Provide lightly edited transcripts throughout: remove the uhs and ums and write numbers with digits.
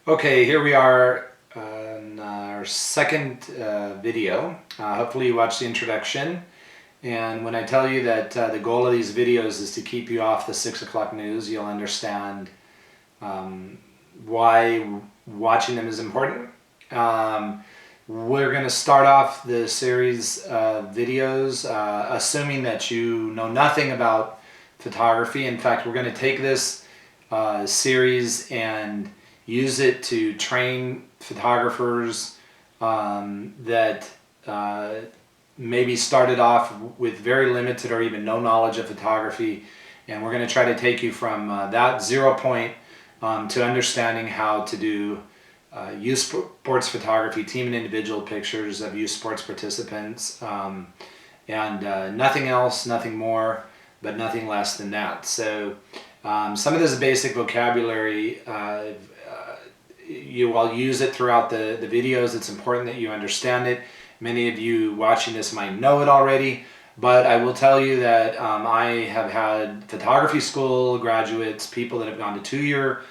Okay, here we are on our second video. Hopefully you watched the introduction. And when I tell you that the goal of these videos is to keep you off the 6 o'clock news, you'll understand why watching them is important. We're going to start off the series of videos assuming that you know nothing about photography. In fact, we're going to take this series and use it to train photographers that maybe started off with very limited or even no knowledge of photography, and we're going to try to take you from that 0 point to understanding how to do youth sports photography, team and individual pictures of youth sports participants, and nothing else, nothing more, but nothing less than that. So some of this basic vocabulary, I'll use it throughout the videos. It's important that you understand it. Many of you watching this might know it already, but I will tell you that I have had photography school graduates, people that have gone to 2-year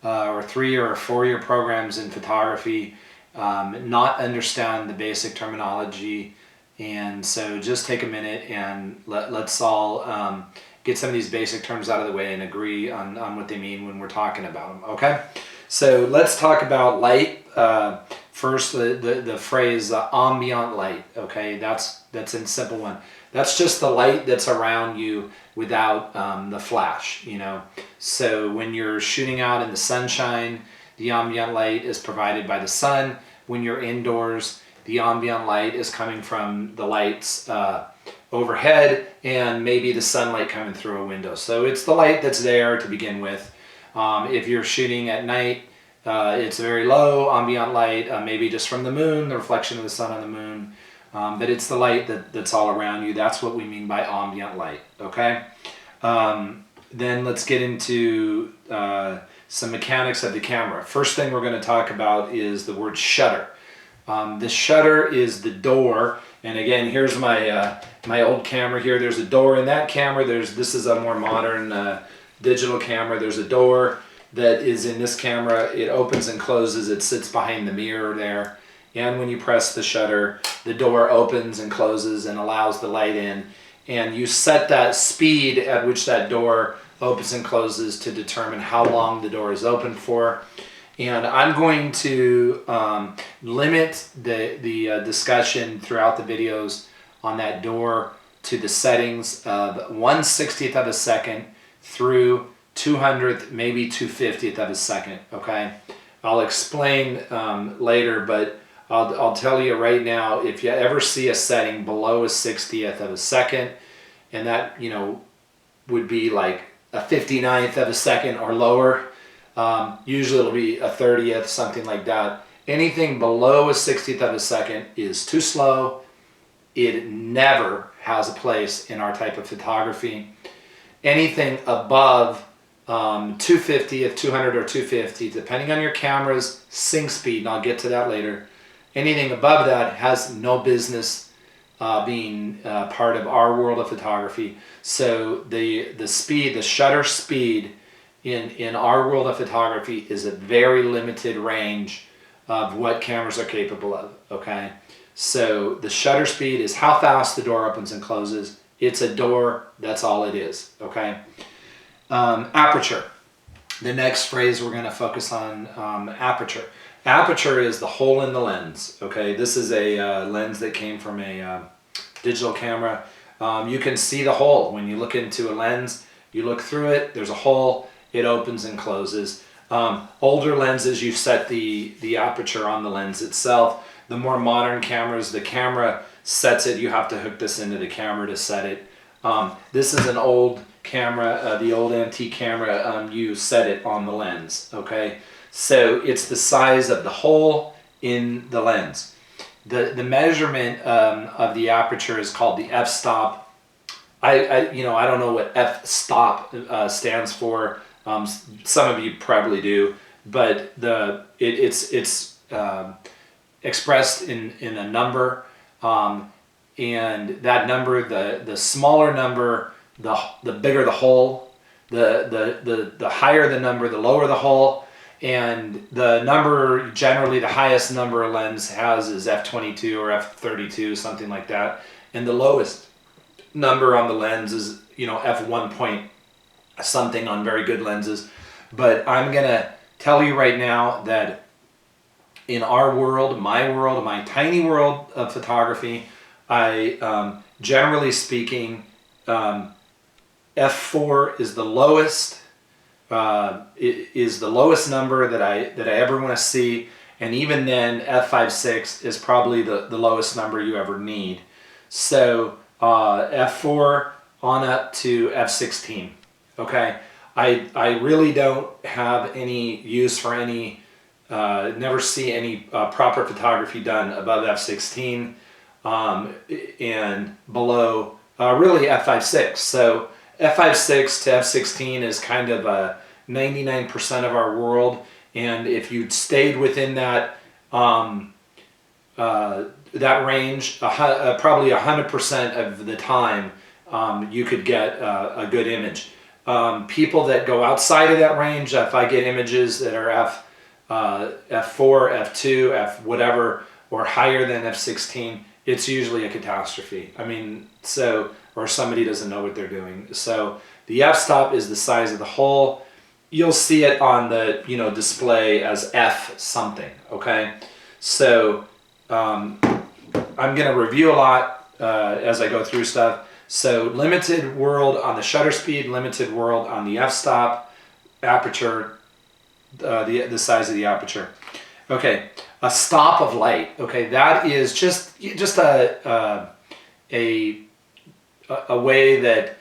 or 3-year or 4-year programs in photography, not understand the basic terminology. And so just take a minute and let's all get some of these basic terms out of the way and agree on what they mean when we're talking about them, okay? So let's talk about light. First, the phrase ambient light, okay? That's a simple one. That's just the light that's around you without the flash, you know? So when you're shooting out in the sunshine, the ambient light is provided by the sun. When you're indoors, the ambient light is coming from the lights overhead and maybe the sunlight coming through a window. So it's the light that's there to begin with. If you're shooting at night, it's very low ambient light, maybe just from the moon, the reflection of the sun on the moon. But it's the light that's all around you. That's what we mean by ambient light, okay? Then let's get into some mechanics of the camera. First thing we're going to talk about is the word shutter. The shutter is the door, and again, here's my my old camera here. There's a door in that camera. This is a more modern digital camera. There's a door that is in this camera. It opens and closes. It sits behind the mirror there, and when you press the shutter, the door opens and closes and allows the light in, and you set that speed at which that door opens and closes to determine how long the door is open for. And I'm going to limit the discussion throughout the videos on that door to the settings of 1/60th of a second through 200th, maybe 250th of a second, okay? I'll explain later, but I'll tell you right now, if you ever see a setting below a 60th of a second, and that, you know, would be like a 59th of a second or lower, usually it'll be a 30th, something like that. Anything below a 60th of a second is too slow. It never has a place in our type of photography. Anything above 250th, 200 or 250, depending on your camera's sync speed, and I'll get to that later, anything above that has no business being part of our world of photography. So the speed, the shutter speed in our world of photography is a very limited range of what cameras are capable of, okay? So the shutter speed is how fast the door opens and closes. It's a door, that's all it is, okay? Aperture. The next phrase we're going to focus on, aperture. Aperture is the hole in the lens, okay? This is a lens that came from a digital camera. You can see the hole. When you look into a lens, you look through it, there's a hole, it opens and closes. Older lenses, you set the aperture on the lens itself. The more modern cameras, the camera sets it. You have to hook this into the camera to set it. This is an old camera, the old antique camera, you set it on the lens, okay? So it's the size of the hole in the lens. The measurement of the aperture is called the f-stop. I don't know what f-stop stands for. Some of you probably do, but it's expressed in a number, and that number, the smaller number, the bigger the hole, the higher the number, the lower the hole, And the number, generally the highest number a lens has is f22 or f32, something like that. And the lowest number on the lens is, f1 point something on very good lenses. But I'm gonna tell you right now that in our world, my tiny world of photography, I generally speaking, f4 is the lowest. Is the lowest number that I ever want to see, and even then f5.6 is probably the lowest number you ever need. So f4 on up to f16. Okay, I really don't have any use for any, never see any proper photography done above f16 and below really f5.6. So f5.6 to f16 is kind of a 99% of our world, and if you stayed within that that range, probably 100% of the time, you could get a good image. People that go outside of that range, if I get images that are f4, f2, f whatever, or higher than f16, it's usually a catastrophe. I mean, or somebody doesn't know what they're doing. So the f-stop is the size of the hole. You'll see it on the display as f something. Okay, so I'm going to review a lot as I go through stuff. So limited world on the shutter speed, limited world on the f-stop, aperture, the size of the aperture. Okay, a stop of light. Okay, that is just a way that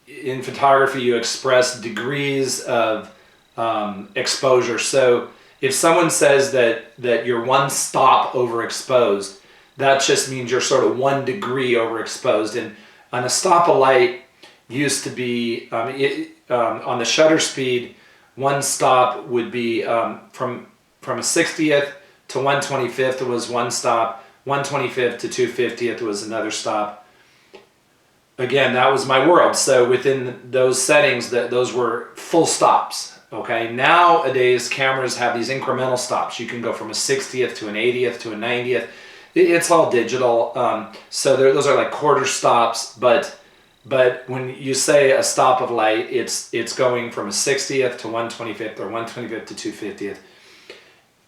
in photography you express degrees of exposure. So if someone says that you're one stop overexposed, that just means you're sort of 1 degree overexposed. And on a stop of light used to be on the shutter speed, one stop would be from a 60th to 1/25th was one stop, 1/25th to 2/50th was another stop. Again, that was my world. So within those settings, those were full stops. Okay, nowadays cameras have these incremental stops. You can go from a 60th to an 80th to a 90th. It's all digital. So those are like quarter stops. But when you say a stop of light, it's going from a 60th to 1/25th or 1/25th to 2/50th.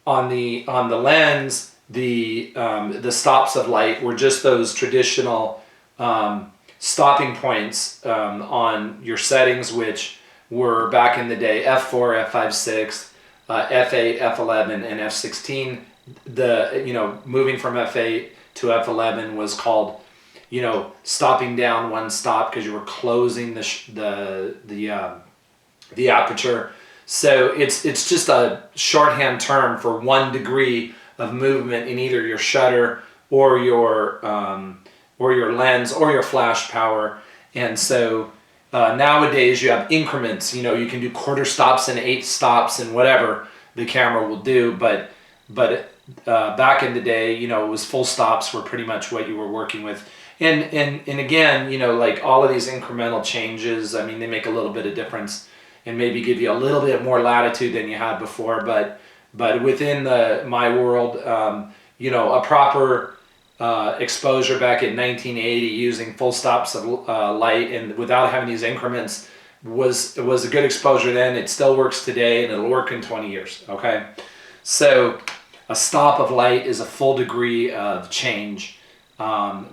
On the lens, the stops of light were just those traditional stopping points on your settings, which were back in the day f4, f5.6, f8, f11, and f16. Moving from f8 to f11 was called, stopping down one stop because you were closing the aperture. So it's just a shorthand term for 1 degree of movement in either your shutter or your lens or your flash power. And so nowadays you have increments. You can do quarter stops and 8 stops and whatever the camera will do. But back in the day, it was full stops were pretty much what you were working with. And again, like all of these incremental changes, I mean, they make a little bit of difference and maybe give you a little bit more latitude than you had before. But within my world, a proper exposure back in 1980 using full stops of light and without having these increments was a good exposure then. It still works today, and it'll work in 20 years. Okay, so a stop of light is a full degree of change,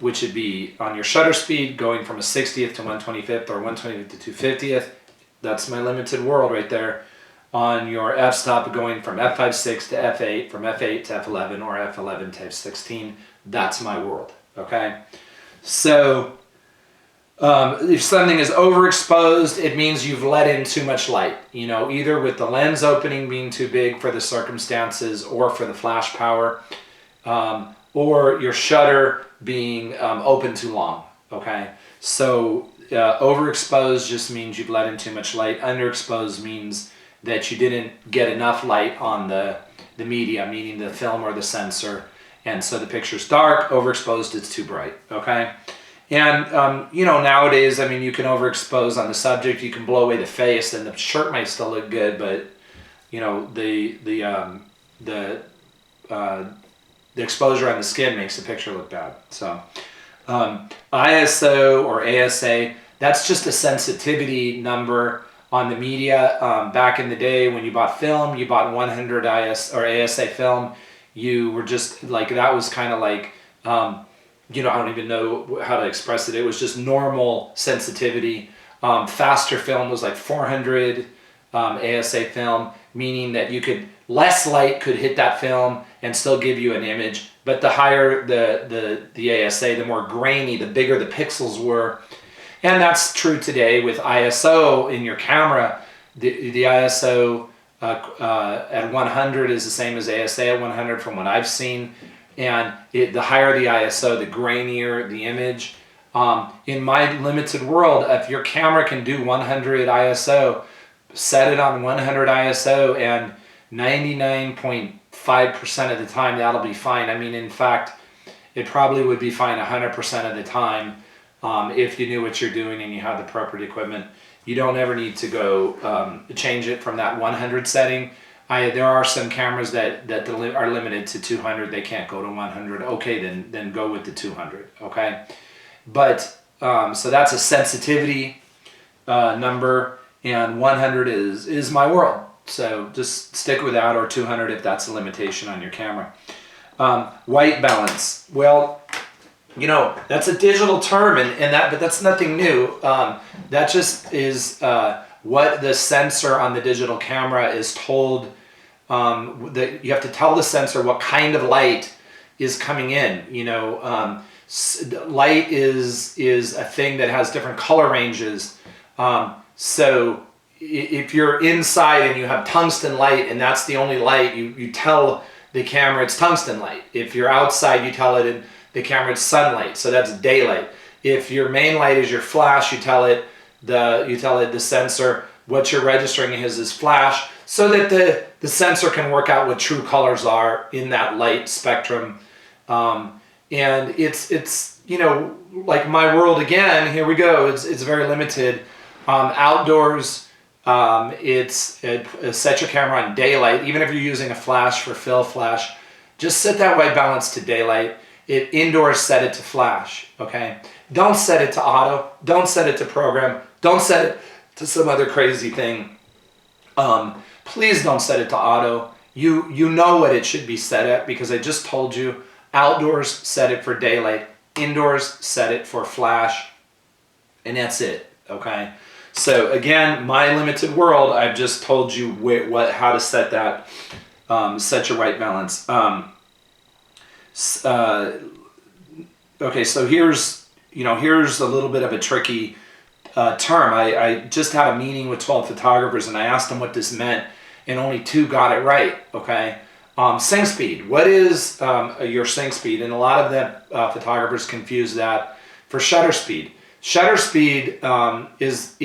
which would be on your shutter speed going from a 60th to 1/25th or 1/25th to 2/50th. That's my limited world right there. On your f-stop going from f5.6 to f8, from f8 to f11, or f11 to f16. That's my world. Okay, so if something is overexposed, it means you've let in too much light. Either with the lens opening being too big for the circumstances or for the flash power, or your shutter being open too long. Okay, so overexposed just means you've let in too much light. Underexposed means that you didn't get enough light on the media, meaning the film or the sensor, and so the picture's dark. Overexposed, it's too bright. Okay, and nowadays, I mean, you can overexpose on the subject. You can blow away the face, and the shirt might still look good, but you know, the the exposure on the skin makes the picture look bad. So ISO or ASA, that's just a sensitivity number on the media. Back in the day when you bought film, you bought 100 IS or ASA film, you were just like, that was kind of like, you know, I don't even know how to express it. It was just normal sensitivity. Faster film was like 400 ASA film, meaning that you could, less light could hit that film and still give you an image. But the higher the ASA, the more grainy, the bigger the pixels were. And that's true today with ISO in your camera. The ISO at 100 is the same as ASA at 100 from what I've seen. And the higher the ISO, the grainier the image. In my limited world, if your camera can do 100 ISO, set it on 100 ISO and 99.5% of the time that'll be fine. I mean, in fact, it probably would be fine 100% of the time if you knew what you're doing and you had the appropriate equipment. You don't ever need to go change it from that 100 setting. There are some cameras that are limited to 200. They can't go to 100. Okay, then go with the 200. Okay, but so that's a sensitivity number, and 100 is my world. So just stick with that, or 200 if that's a limitation on your camera. White balance. Well, you know, that's a digital term, but that's nothing new. That just is what the sensor on the digital camera is told. That you have to tell the sensor what kind of light is coming in. You know, light is a thing that has different color ranges. So if you're inside and you have tungsten light and that's the only light, you tell the camera it's tungsten light. If you're outside, you tell it the camera it's sunlight, so that's daylight. If your main light is your flash, you tell it the sensor what you're registering is flash, so that the sensor can work out what true colors are in that light spectrum. And it's you know, like my world again, here we go, it's very limited. Outdoors, set your camera on daylight. Even if you're using a flash for fill flash, just set that white balance to daylight. Indoors, set it to flash, okay? Don't set it to auto, don't set it to program, don't set it to some other crazy thing. Please don't set it to auto. You know what it should be set at, because I just told you. Outdoors, set it for daylight. Indoors, set it for flash. And that's it, okay? So again, my limited world, I've just told you how to set that, set your white balance. Okay, so here's a little bit of a tricky term. I just had a meeting with 12 photographers and I asked them what this meant, and only 2 got it right, okay? Sync speed. What is your sync speed? And a lot of the photographers confuse that for shutter speed. Shutter speed is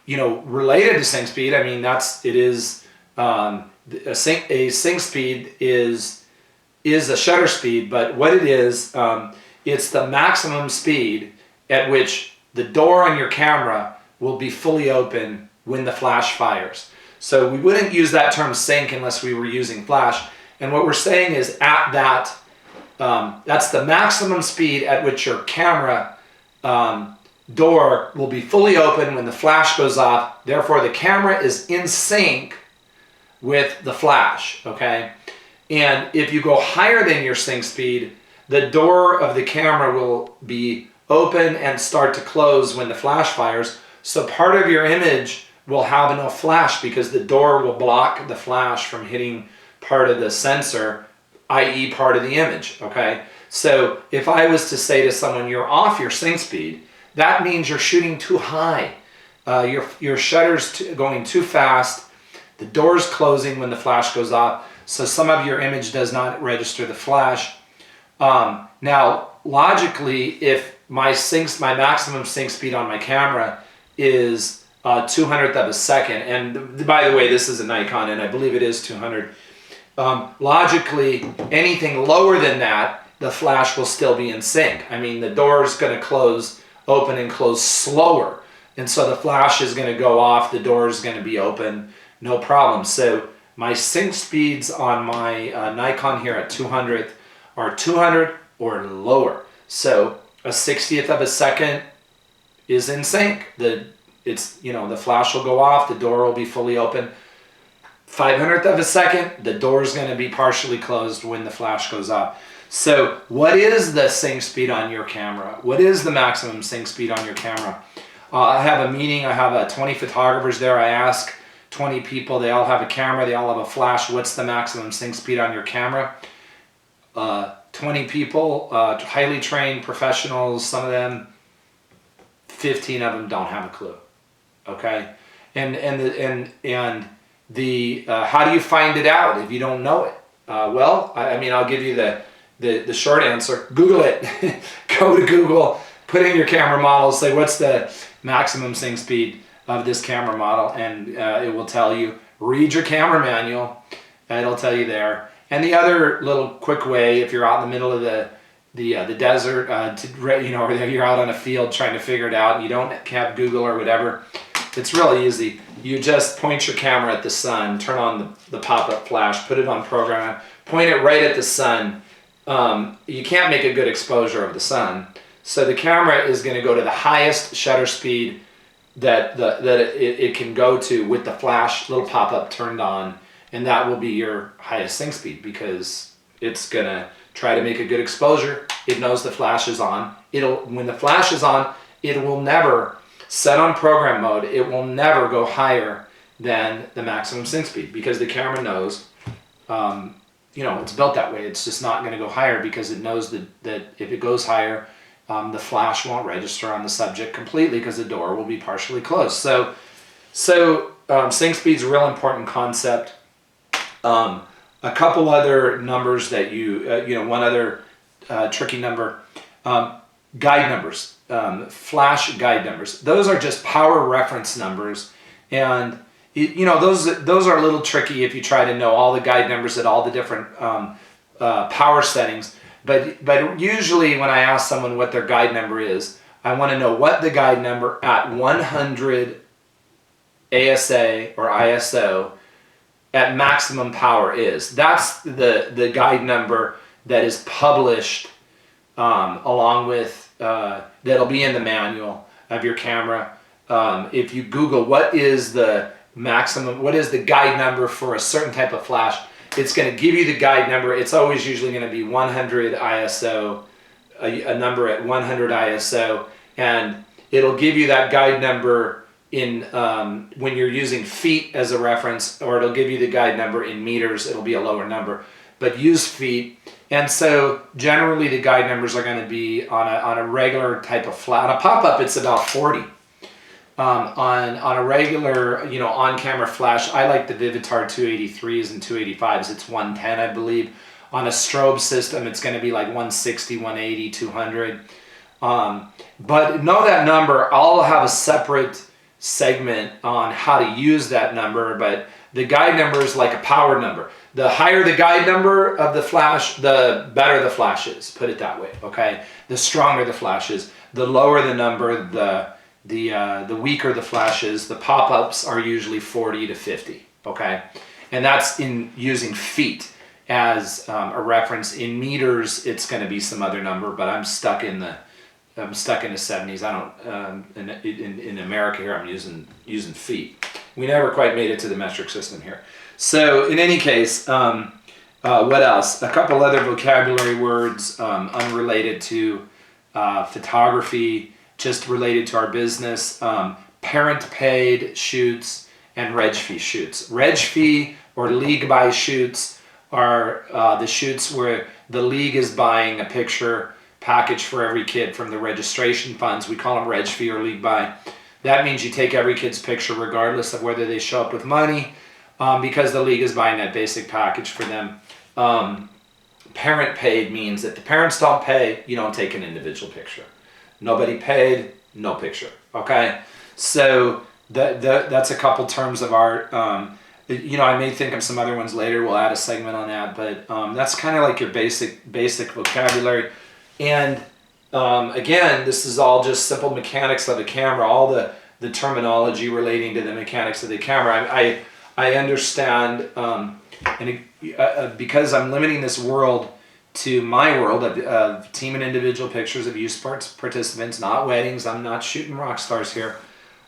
related to sync speed. I mean, a sync speed is a shutter speed, but what it is, it's the maximum speed at which the door on your camera will be fully open when the flash fires. So we wouldn't use that term sync unless we were using flash. And what we're saying is at that, that's the maximum speed at which your camera door will be fully open when the flash goes off. Therefore, the camera is in sync with the flash, okay? And if you go higher than your sync speed, the door of the camera will be open and start to close when the flash fires. So part of your image will have no flash because the door will block the flash from hitting part of the sensor, i.e. part of the image, okay? So if I was to say to someone, you're off your sync speed, that means you're shooting too high. Your shutter's going too fast. The door's closing when the flash goes off, so some of your image does not register the flash. Now, logically, if my maximum sync speed on my camera is 200th of a second, and by the way, this is a Nikon, and I believe it is 200. Logically, anything lower than that, the flash will still be in sync. I mean, the door is going to open and close slower. And so the flash is going to go off, the door is going to be open, no problem. So my sync speeds on my Nikon here at 200 are 200 or lower. So a 60th of a second is in sync. The flash will go off, the door will be fully open. 500th of a second, the door is going to be partially closed when the flash goes off. So what is the sync speed on your camera? What is the maximum sync speed on your camera? I have a meeting, I have 20 photographers there. I ask 20 people, they all have a camera, they all have a flash. What's the maximum sync speed on your camera? 20 people, highly trained professionals, some of them, 15 of them don't have a clue. Okay? And how do you find it out if you don't know it? Well, I mean, I'll give you the short answer. Google it. Go to Google, put in your camera model, say what's the maximum sync speed of this camera model, and it will tell you. Read your camera manual. It'll tell you there. And the other little quick way, if you're out in the middle of the desert, or you're out on a field trying to figure it out, and you don't have Google or whatever, it's really easy. You just point your camera at the sun, turn on the pop-up flash, put it on program, point it right at the sun. You can't make a good exposure of the sun. So the camera is going to go to the highest shutter speed that it can go to with the flash little pop-up turned on, and that will be your highest sync speed because it's going to try to make a good exposure. It knows the flash is on. When the flash is on, it will never set on program mode. It will never go higher than the maximum sync speed because the camera knows, it's built that way. It's just not going to go higher because it knows that if it goes higher, the flash won't register on the subject completely because the door will be partially closed. So sync speed is a real important concept. A couple other numbers that one other tricky number, guide numbers, flash guide numbers. Those are just power reference numbers, and those are a little tricky if you try to know all the guide numbers at all the different power settings. But usually when I ask someone what their guide number is, I want to know what the guide number at 100 ASA or ISO at maximum power is. That's the guide number that is published along with, that'll be in the manual of your camera. If you Google what is the maximum, what is the guide number for a certain type of flash, it's going to give you the guide number. It's always usually going to be 100 ISO, a number at 100 ISO, and it'll give you that guide number in when you're using feet as a reference, or it'll give you the guide number in meters. It'll be a lower number, but use feet. And so generally the guide numbers are going to be on a regular type of flash. On a pop-up, it's about 40. On a regular, on-camera flash, I like the Vivitar 283s and 285s. It's 110, I believe. On a strobe system, it's going to be like 160, 180, 200. But know that number. I'll have a separate segment on how to use that number, but the guide number is like a power number. The higher the guide number of the flash, the better the flash is. Put it that way, okay? The stronger the flash is. The lower the number, the weaker the flash is. The pop-ups are usually 40 to 50, okay? And that's in using feet as a reference. In meters, it's going to be some other number, but I'm stuck in the 70s. I don't in America here. I'm using feet. We never quite made it to the metric system here. So in any case, what else? A couple other vocabulary words unrelated to photography, just related to our business. Parent paid shoots and reg fee shoots. Reg fee or league buy shoots are the shoots where the league is buying a picture package for every kid from the registration funds. We call them reg fee or league buy. That means you take every kid's picture regardless of whether they show up with money, because the league is buying that basic package for them. Parent paid means that the parents don't pay, you don't take an individual picture. Nobody paid, no picture, okay? So that's a couple terms of art. I may think of some other ones later. We'll add a segment on that, but that's kind of like your basic vocabulary. And again, this is all just simple mechanics of a camera. All the terminology relating to the mechanics of the camera. I understand, because I'm limiting this world to my world of team and individual pictures of youth sports participants, not weddings. I'm not shooting rock stars here.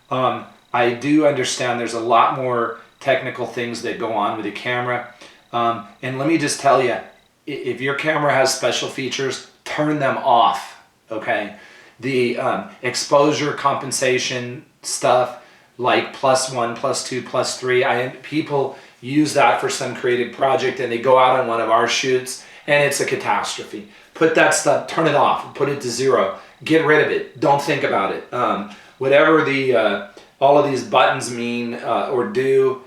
I do understand there's a lot more technical things that go on with the camera. And let me just tell you, if your camera has special features, turn them off, okay? The exposure compensation stuff, like +1, +2, +3, people use that for some creative project and they go out on one of our shoots and it's a catastrophe. Put that stuff, turn it off, put it to 0, get rid of it, don't think about it. Whatever all of these buttons mean or do,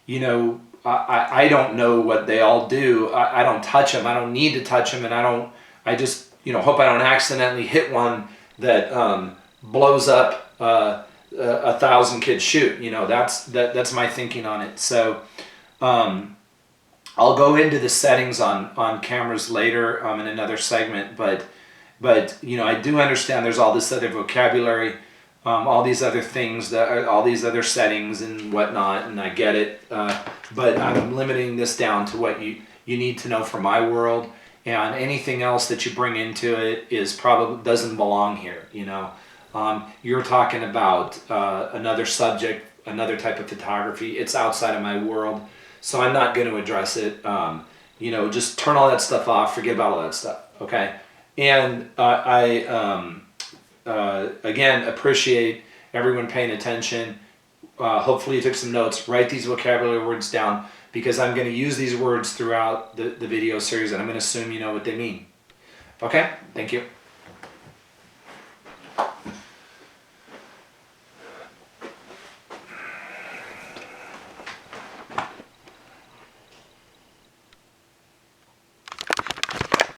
you know, I don't know what they all do. I don't touch them. I don't need to touch them, and I just, you know, hope I don't accidentally hit one that blows up 1,000 kids shoot. You know, that's my thinking on it. So I'll go into the settings on cameras later in another segment, but you know, I do understand there's all this other vocabulary, all these other things, all these other settings and whatnot, and I get it. But I'm limiting this down to what you need to know for my world, and anything else that you bring into it is probably doesn't belong here. You know, you're talking about another subject, another type of photography. It's outside of my world, so I'm not going to address it. You know, just turn all that stuff off. Forget about all that stuff. Okay, and again, appreciate everyone paying attention. Hopefully you took some notes. Write these vocabulary words down, because I'm going to use these words throughout the video series, and I'm going to assume you know what they mean. Okay, thank you.